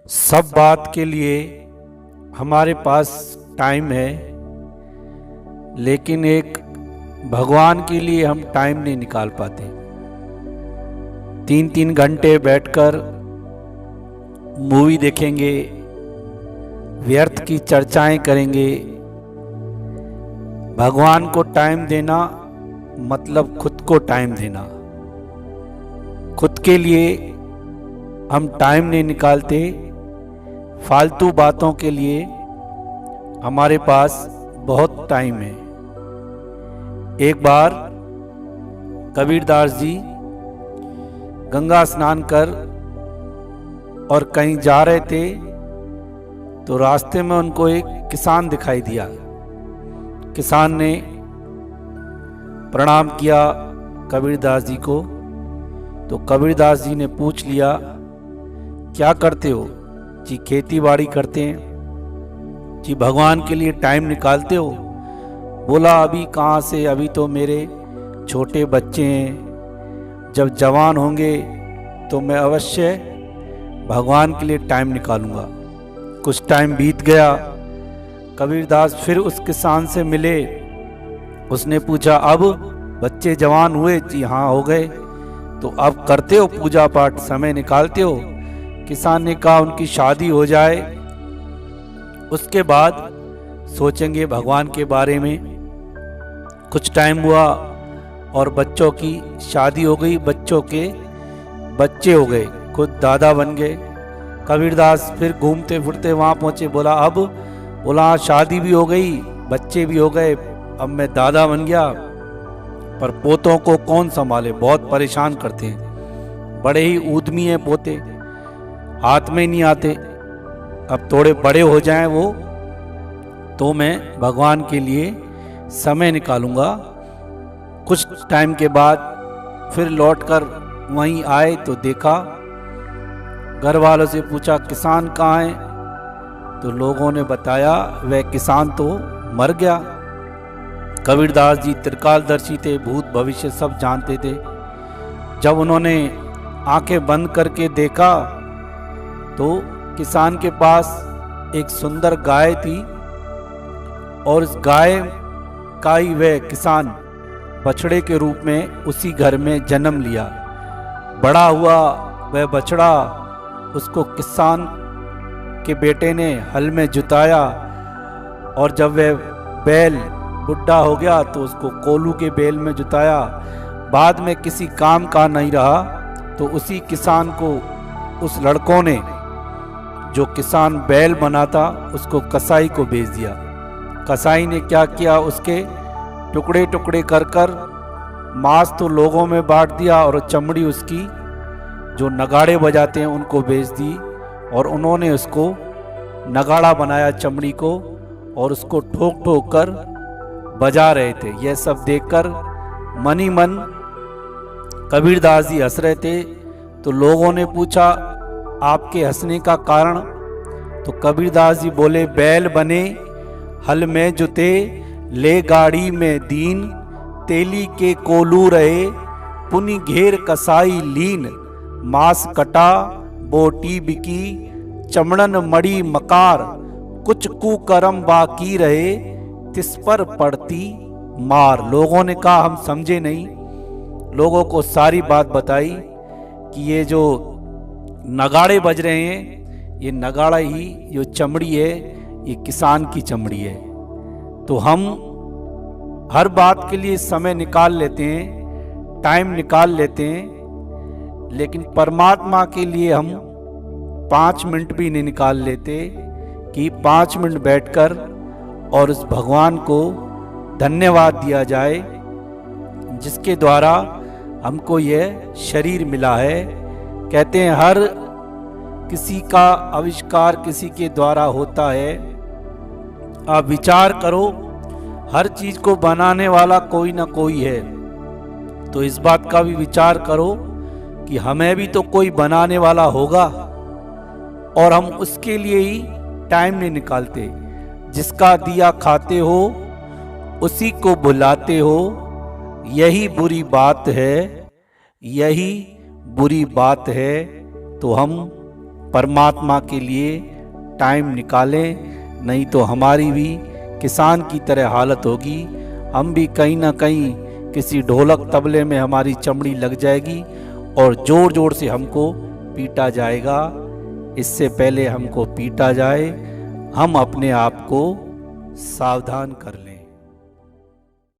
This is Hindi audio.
सब बात के लिए हमारे पास टाइम है, लेकिन एक भगवान के लिए हम टाइम नहीं निकाल पाते। 3-3 घंटे बैठकर मूवी देखेंगे, व्यर्थ की चर्चाएं करेंगे। भगवान को टाइम देना मतलब खुद को टाइम देना। खुद के लिए हम टाइम नहीं निकालते, फालतू बातों के लिए हमारे पास बहुत टाइम है। एक बार कबीरदास जी गंगा स्नान कर और कहीं जा रहे थे तो रास्ते में उनको एक किसान दिखाई दिया। किसान ने प्रणाम किया कबीरदास जी को, तो कबीरदास जी ने पूछ लिया, क्या करते हो जी? खेती बाड़ी करते हैं जी। भगवान के लिए टाइम निकालते हो? बोला, अभी कहाँ से, अभी तो मेरे छोटे बच्चे हैं। जब जवान होंगे तो मैं अवश्य भगवान के लिए टाइम निकालूंगा। कुछ टाइम बीत गया, कबीरदास फिर उस किसान से मिले। उसने पूछा, अब बच्चे जवान हुए? जी हाँ, हो गए। तो अब करते हो पूजा पाठ, समय निकालते हो? किसान ने कहा, उनकी शादी हो जाए उसके बाद सोचेंगे भगवान के बारे में। कुछ टाइम हुआ और बच्चों की शादी हो गई, बच्चों के बच्चे हो गए, खुद दादा बन गए। कबीरदास फिर घूमते फिरते वहाँ पहुँचे। बोला शादी भी हो गई, बच्चे भी हो गए, अब मैं दादा बन गया, पर पोतों को कौन संभाले? बहुत परेशान करते हैं, बड़े ही ऊधमी हैं पोते, हाथ में नहीं आते। अब थोड़े बड़े हो जाएं वो तो मैं भगवान के लिए समय निकालूंगा। कुछ टाइम के बाद फिर लौटकर वहीं आए तो देखा, घर वालों से पूछा, किसान कहाँ है? तो लोगों ने बताया, वह किसान तो मर गया। कबीरदास जी त्रिकालदर्शी थे, भूत भविष्य सब जानते थे। जब उन्होंने आंखें बंद करके देखा तो किसान के पास एक सुंदर गाय थी और उस गाय का ही वह किसान बछड़े के रूप में उसी घर में जन्म लिया। बड़ा हुआ वह बछड़ा, उसको किसान के बेटे ने हल में जुताया और जब वह बैल बुढ़ा हो गया तो उसको कोलू के बैल में जुताया। बाद में किसी काम का नहीं रहा तो उसी किसान को उस लड़कों ने, जो किसान बैल बनाता, उसको कसाई को बेच दिया। कसाई ने क्या किया, उसके टुकड़े टुकड़े कर कर मांस तो लोगों में बांट दिया और चमड़ी उसकी, जो नगाड़े बजाते हैं, उनको बेच दी। और उन्होंने उसको नगाड़ा बनाया चमड़ी को, और उसको ठोक ठोक कर बजा रहे थे। यह सब देखकर मन ही मन कबीरदास जी हंस रहे थे। तो लोगों ने पूछा, आपके हंसने का कारण? तो कबीरदास जी बोले, बैल बने हल में जुते, ले गाड़ी में दीन, तेली के कोलू रहे, पुनि घेर कसाई लीन, मांस कटा बोटी बिकी, चमड़न मड़ी मकार, कुछ कुकर्म बाकी रहे, तिस पर पड़ती मार। लोगों ने कहा, हम समझे नहीं। लोगों को सारी बात बताई कि ये जो नगाड़े बज रहे हैं, ये नगाड़ा ही, जो चमड़ी है, ये किसान की चमड़ी है। तो हम हर बात के लिए समय निकाल लेते हैं, टाइम निकाल लेते हैं, लेकिन परमात्मा के लिए हम 5 मिनट भी नहीं निकाल लेते कि 5 मिनट बैठकर और उस भगवान को धन्यवाद दिया जाए जिसके द्वारा हमको यह शरीर मिला है। कहते हैं हर किसी का आविष्कार किसी के द्वारा होता है। आप विचार करो, हर चीज को बनाने वाला कोई ना कोई है, तो इस बात का भी विचार करो कि हमें भी तो कोई बनाने वाला होगा, और हम उसके लिए ही टाइम नहीं निकालते। जिसका दिया खाते हो उसी को बुलाते हो, यही बुरी बात है, यही बुरी बात है। तो हम परमात्मा के लिए टाइम निकालें, नहीं तो हमारी भी किसान की तरह हालत होगी। हम भी कहीं ना कहीं किसी ढोलक तबले में हमारी चमड़ी लग जाएगी और ज़ोर ज़ोर से हमको पीटा जाएगा। इससे पहले हमको पीटा जाए, हम अपने आप को सावधान कर लें।